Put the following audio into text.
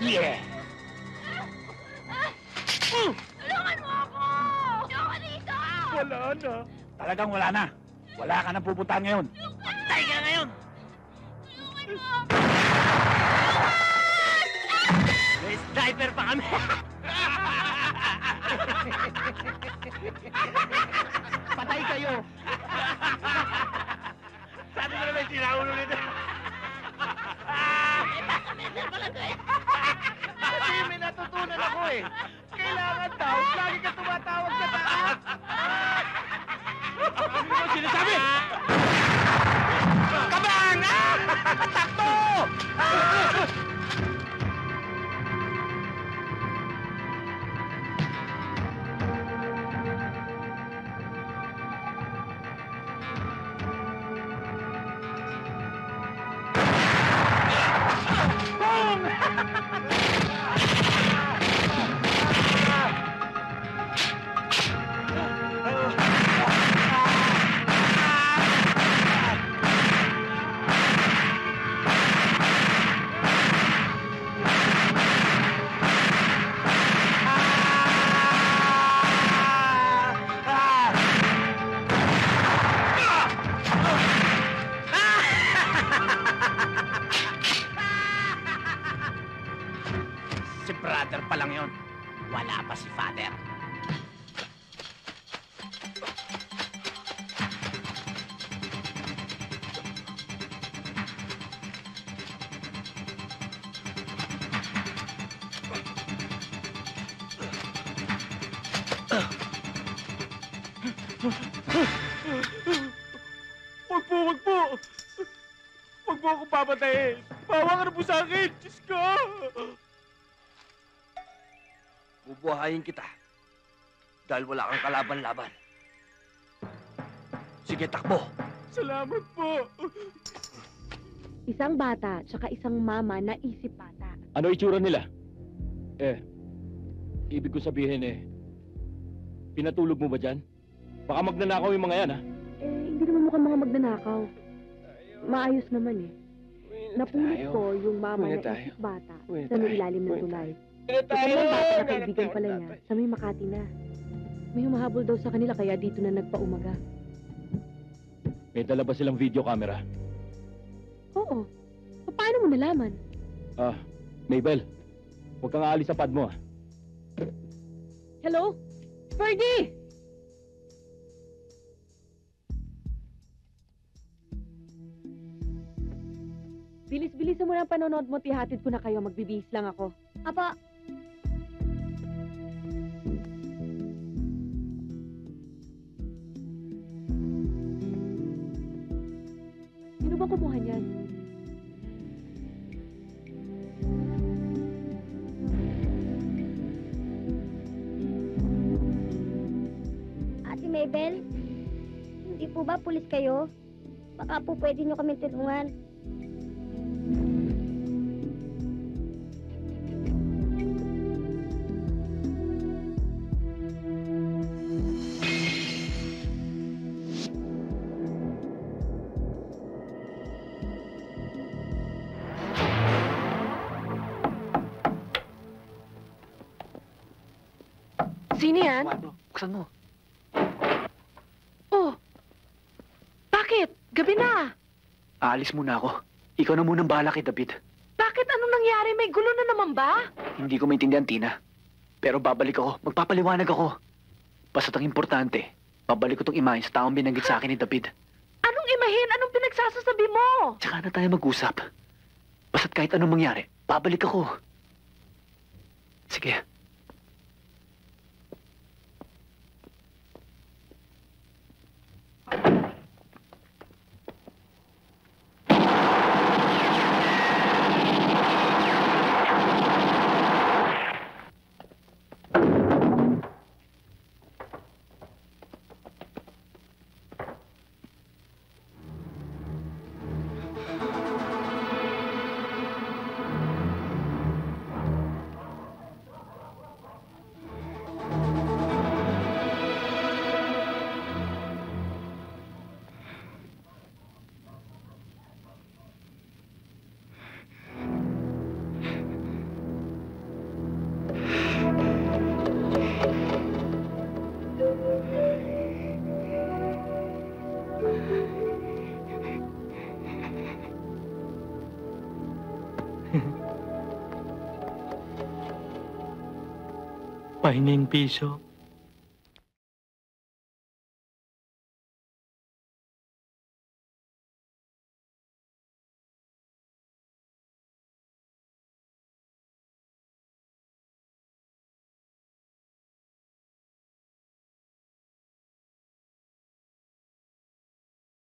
Yeah! Tulungan mo ako! Ayoko dito! Wala na. Talagang wala na. Wala ka nang pupuntahan ngayon. Patay ka ngayon! Tulungan mo ako! May sniper pa kami! Patay kayo! Sabi mo naman sinaulo nito! Kasi may natutunan ako eh! Kailangan daw, lagi ka tumatawag sa taas! Ano mo sinasabi? Kabang! Takbo! Si brother pa lang yun. Wala pa si father. Wag po, wag po! Wag mo akong papatayin! Bawa ka na po sa akin! Diyos ko! Bubuhayin kita. Dahil wala kang kalaban-laban. Sige, takbo! Salamat po! Isang bata, tsaka isang mama na isip bata. Ano itsura nila? Ibig ko sabihin pinatulog mo ba dyan? Baka magnanakaw yung mga yan, ha? Hindi naman mukhang mga magnanakaw. Maayos naman Napulot ko yung mama na isip bata sa may ilalim ng tulay. Ito yung bata na kaibigan pala niya sa may Makati na. May humahabol daw sa kanila kaya dito na nagpaumaga. May dala ba silang video camera? Oo. Paano mo nalaman? Mabel, huwag kang aalis sa pad mo, ha? Hello? Fergie! Bilis-bilisan mo na ang panonood mo, tihatid ko na kayo. Magbibihis lang ako. Apa, Sino ba kumuha niyan? Ate Mabel, hindi po ba pulis kayo? Baka po pwede nyo kami tulungan. Sino yan? Buksan mo. Oh! Bakit? Gabi na. Aalis muna ako. Ikaw na munang bahala kay David. Bakit? Anong nangyari? May gulo na naman ba? Hindi ko maintindihan, Tina. Pero babalik ako. Magpapaliwanag ako. Basta't ang importante, babalik ko tong imahin sa taong binanggit sa akin ni David. Anong imahin? Anong pinagsasasabi mo? Tsaka na tayo mag-usap. Basta't kahit anong mangyari, babalik ako. Sige. Pahinging piso.